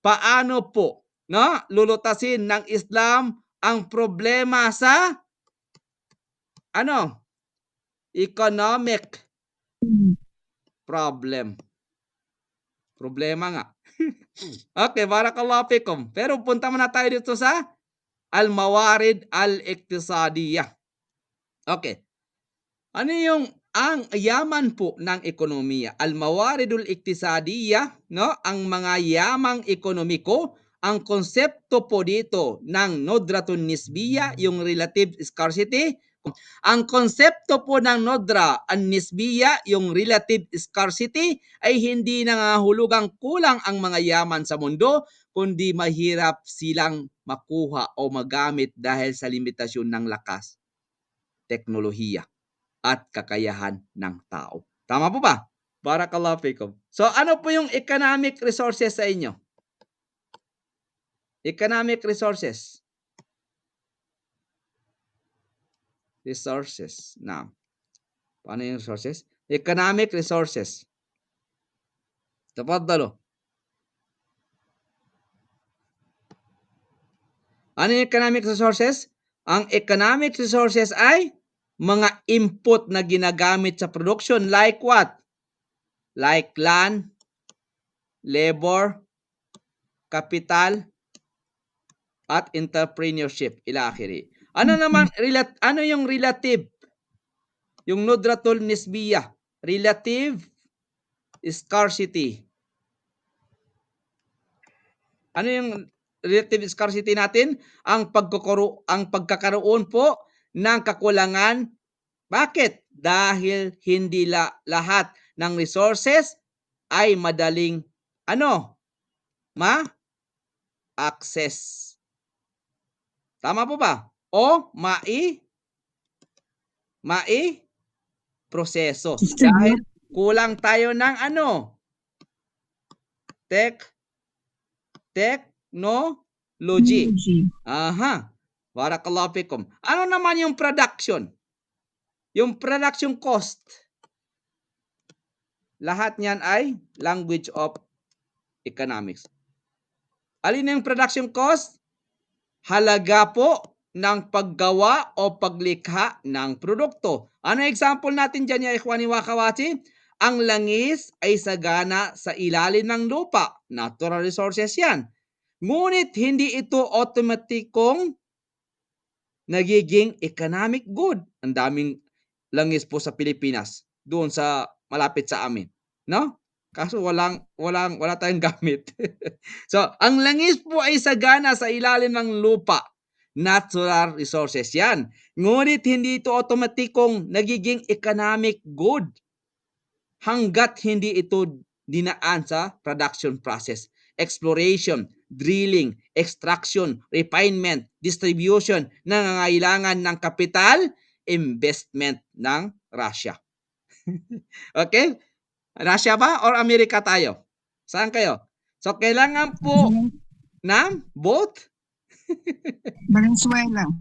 paano po, no, lulutasin ng Islam ang problema sa ano? Economic problem. Problema nga. Okay, barakallahu fikum. Pero punta muna tayo dito sa al-mawarid al-iktisadiyah. Okay. Ano yung ang yaman po ng ekonomiya? Al-mawaridul iktisadiyah, no? Ang mga yamang ekonomiko, ang konsepto po dito ng nodratun nisbiya, yung relative scarcity. Ang konsepto po ng nodra an nisbiya, yung relative scarcity, ay hindi nangahulugang kulang ang mga yaman sa mundo, kundi mahirap silang makuha o magamit dahil sa limitasyon ng lakas, teknolohiya, at kakayahan ng tao. Tama po ba? Barakallahu fikum. So ano po yung economic resources sa inyo? Economic resources. Resources. Na. Paano yung resources? Economic resources. Tafaddalo. Ano yung economic resources? Ang economic resources ay mga input na ginagamit sa production like what? Like land, labor, capital, at entrepreneurship ila akhiri. Ano naman ano yung relative? Yung nudratul nisbiya, relative scarcity. Ano yung relative scarcity natin? Ang pagkakaroon po ng kakulangan. Bakit? Dahil hindi lahat ng resources ay madaling ma-access. Tama po ba? O proseso. Dahil kulang tayo ng technology. Aha. Barakallahu fikum. Ano naman yung production? Yung production cost. Lahat niyan ay language of economics. Alin yung production cost? Halaga po ng paggawa o paglikha ng produkto. Ano example natin dyan, ya ikhwani wa akhawati? Ang langis ay sagana sa ilalim ng lupa. Natural resources yan. Ngunit hindi ito automatikong nagiging economic good. Ang daming langis po sa Pilipinas, doon sa malapit sa amin, no? Kaso wala tayong gamit. So, ang langis po ay sagana sa ilalim ng lupa. Natural resources yan. Ngunit hindi ito automatikong nagiging economic good hanggat hindi ito dinaan sa production process, exploration, drilling, extraction, refinement, distribution, nangangailangan ng kapital, investment ng Russia. Okay? Russia ba or Amerika tayo? Saan kayo? So, kailangan po ng both?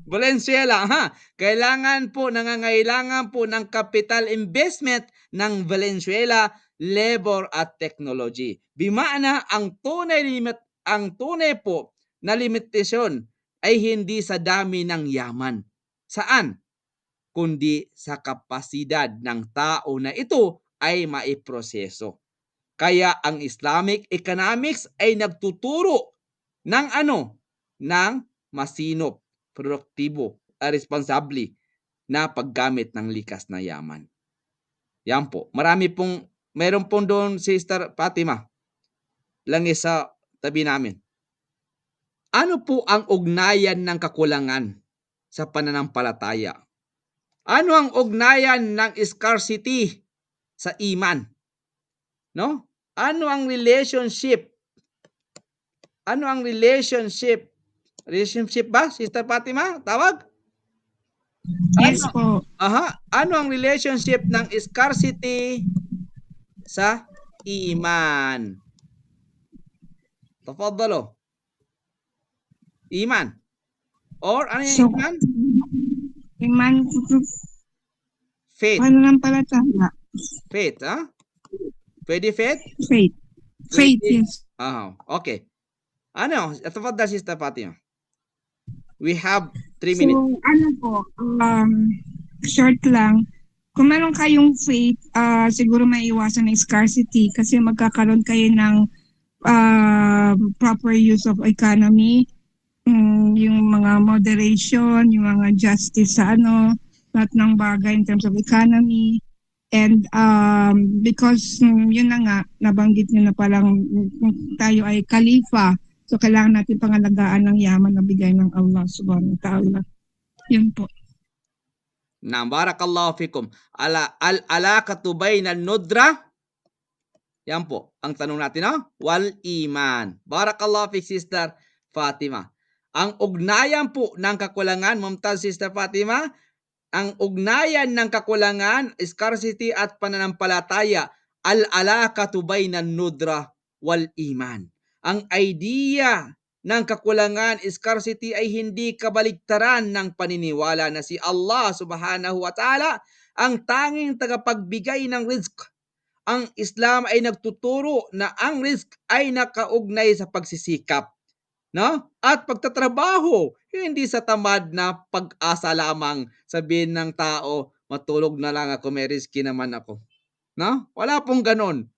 Valenzuela, ha? Kailangan po, nangangailangan po ng capital investment ng Valenzuela, labor at technology. Bimana ang tunay po na limitasyon ay hindi sa dami ng yaman. Saan? Kundi sa kapasidad ng tao na ito ay maiproseso. Kaya ang Islamic economics ay nagtuturo ng ng masinop, produktibo, responsable na paggamit ng likas na yaman. Yan po. Meron pong doon Sister Fatima, langis sa tabi namin. Ano po ang ugnayan ng kakulangan sa pananampalataya? Ano ang ugnayan ng scarcity sa iman? No? Ano ang relationship? Ano ang relationship? Relationship ba, Sister Fatima? Tawag? Yes po. Ano ang relationship ng scarcity sa iman? Tafadalo. Iman. Or ano yung iman? Iman. Faith. Pananampalataya. Faith, ha? Pwede faith? Faith. Faith, yes. Okay. Ano? Tafadhal Sister Fatima. We have 3 So, minutes. ano po, short lang. Kung meron kayong faith, siguro maiiwasan ng scarcity kasi magkakaroon kayo ng proper use of economy, yung mga moderation, yung mga justice sa lahat ng bagay in terms of economy. And because yun na nga, nabanggit nyo na palang tayo ay kalifa. So, kailangan natin pangalagaan ng yaman na bigay ng Allah subhanahu wa ta'ala. Yun po. Na barakallahu fikum. Alakatu bainal nudra. Yan po ang tanong natin, no? Wal iman. Barakallahu fik Sister Fatima. Ang ugnayan po ng kakulangan, Mumtaz Sister Fatima, ang ugnayan ng kakulangan, scarcity at pananampalataya, al-alakatu bainan nudra wal iman. Ang idea ng kakulangan, scarcity ay hindi kabaligtaran ng paniniwala na si Allah subhanahu wa ta'ala ang tanging tagapagbigay ng rizq. Ang Islam ay nagtuturo na ang rizq ay nakaugnay sa pagsisikap, no? At pagtatrabaho, hindi sa tamad na pag-asa lamang. Sabihin ng tao, matulog na lang ako, may risky naman ako. No? Wala pong ganon.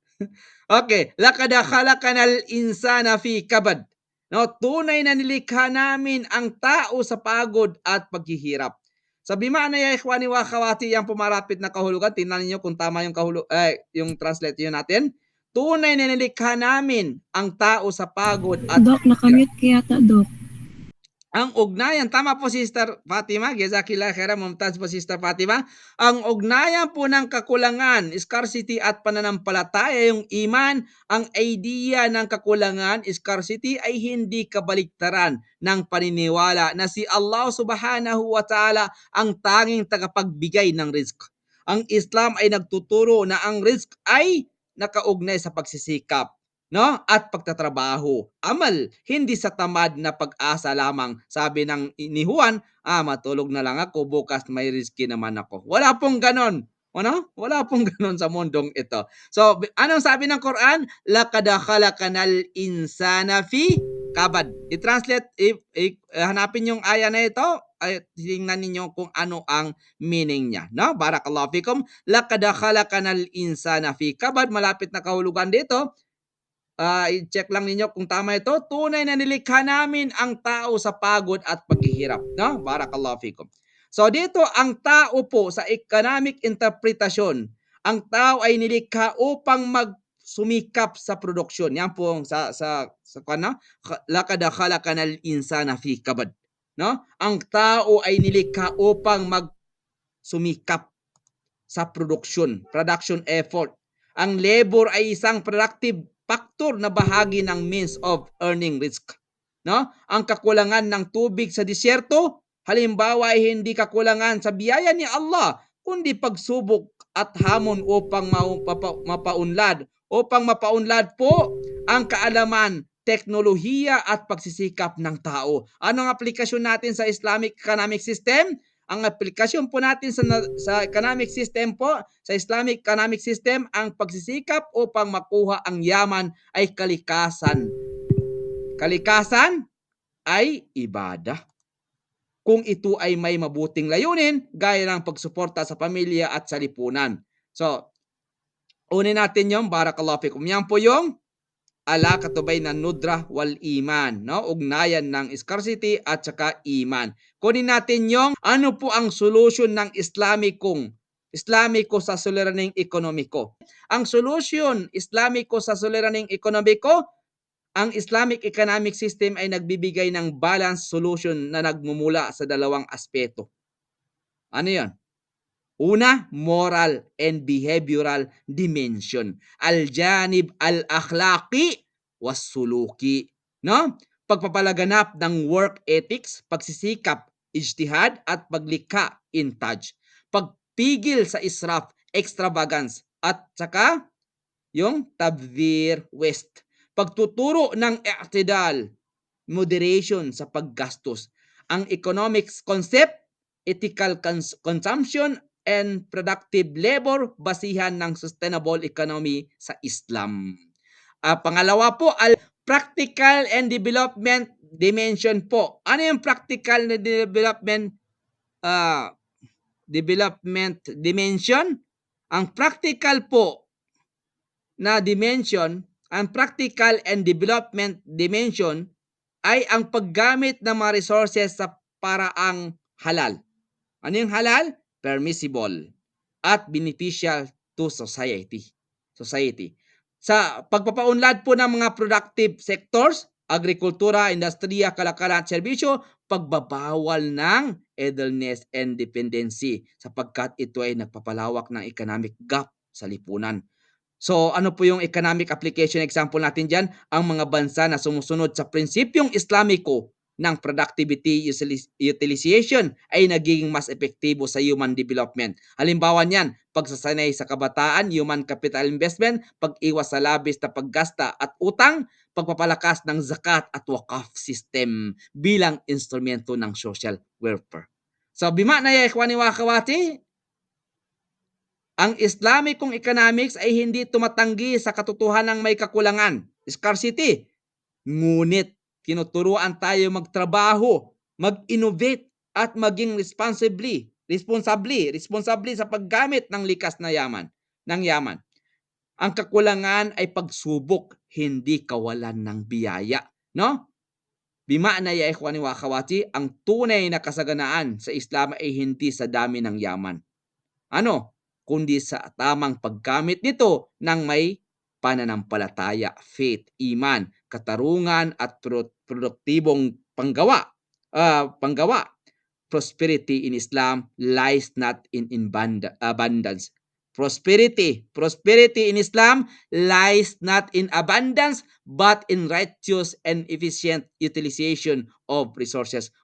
Okay, laqad khalaqanal insana fi kabad. No, tunay na nilikha namin ang tao sa pagod at paghihirap. Sabi mana ya ikhwani wa akhawati, yang pumarapit na kahulugan, tingnan niyo kung tama yung yung translation natin. Tunay na nilikha namin ang tao sa pagod at Dok, nakamute kaya ta, Dok. ang ugnayan, tama po Sister Fatima, Jazakillah khairan, Mumtaz po Sister Fatima. Ang ugnayan po ng kakulangan, scarcity at pananampalataya, yung iman, ang idea ng kakulangan, scarcity ay hindi kabaliktaran ng paniniwala na si Allah subhanahu wa ta'ala ang tanging tagapagbigay ng rizq. Ang Islam ay nagtuturo na ang rizq ay nakaugnay sa pagsisikap, no? At pagtatrabaho. Amal, hindi sa tamad na pag-asa lamang. Sabi ng ni Juan, matulog na lang ako, bukas may risky naman ako. Wala pong ganon. Ano? Wala pong ganon sa mundong ito. So, anong sabi ng Quran? Laqad khalaqanal insana fi kabad. I-translate, hanapin yung aya na ito, ay tingnan ninyo kung ano ang meaning niya, no? Barakallahu fikum. Laqad khalaqanal insana fi kabad. Malapit na kahulugan dito. I-check lang ninyo kung tama ito. Tunay na nilikha namin ang tao sa pagod at paghihirap, no? Barakallahu fikum. So dito ang tao po sa economic interpretation, ang tao ay nilikha upang magsumikap sa produksyon. Yan po sa kana laqad khalaqanal insana fi kabad, no? Ang tao ay nilikha upang magsumikap sa production effort. Ang labor ay isang productive factor na bahagi ng means of earning risk, no? Ang kakulangan ng tubig sa disyerto, halimbawa ay hindi kakulangan sa biyaya ni Allah, kundi pagsubok at hamon upang mapaunlad. Upang mapaunlad po ang kaalaman, teknolohiya at pagsisikap ng tao. Anong aplikasyon natin sa Islamic economic system? Ang aplikasyon po natin sa economic system po, sa Islamic economic system, ang pagsisikap upang makuha ang yaman ay kalikasan. Kalikasan ay ibadah. Kung ito ay may mabuting layunin, gaya ng pagsuporta sa pamilya at sa lipunan. So, unin natin yung barakallahu fikum. Yan po yung alakatu bainan nudra wal iman, no? Ugnayan ng scarcity at saka iman. Kunin natin yung ano po ang solution ng Islamiko sa suliraning ekonomiko. Ang solution Islamiko sa suliraning ekonomiko, ang Islamic economic system ay nagbibigay ng balanced solution na nagmumula sa dalawang aspeto. Ano 'yon? Una, moral and behavioral dimension. Al-janib al-akhlaqi was-suluki, no? Pagpapalaganap ng work ethics, pagsisikap, ijtihad at paglikha, intaj. Pagpigil sa israf, extravagance at saka yung tabdhir, waste. Pagtuturo ng i'tidal, moderation sa paggastos. Ang economics concept, ethical consumption and productive labor, basihan ng sustainable economy sa Islam. Pangalawa po, practical and development dimension po. Ano yung practical na development dimension? Ang practical po na dimension, ang practical and development dimension ay ang paggamit ng mga resources sa paraang halal. Ano yung halal? Permissible at beneficial to society. Sa pagpapaunlad po ng mga productive sectors, agrikultura, industriya, kalakalan at serbisyo, pagbabawal ng idleness and dependency sapagkat ito ay nagpapalawak ng economic gap sa lipunan. So ano po yung economic application example natin dyan? Ang mga bansa na sumusunod sa prinsipyong Islamiko ng productivity utilization ay nagiging mas epektibo sa human development. Halimbawa niyan, pagsasanay sa kabataan, human capital investment, pag-iwas sa labis na paggasta at utang, pagpapalakas ng zakat at wakaf system bilang instrumento ng social welfare. So bima na ya ikhwani wa akhawati, ang Islamicong economics ay hindi tumatanggi sa katotohanang may kakulangan, scarcity. Ngunit tinuturuan tayo magtrabaho, mag-innovate at maging responsibly sa paggamit ng likas na yaman. Ang kakulangan ay pagsubok, hindi kawalan ng biyaya, no? Bima'na ya ikhwani wa akhawati, ang tunay na kasaganaan sa Islam ay hindi sa dami ng yaman. Ano? Kundi sa tamang paggamit nito ng may pananampalataya, faith, iman, katarungan at produktibong panggawa. Prosperity in Islam lies not in abundance. Prosperity in Islam lies not in abundance but in righteous and efficient utilization of resources.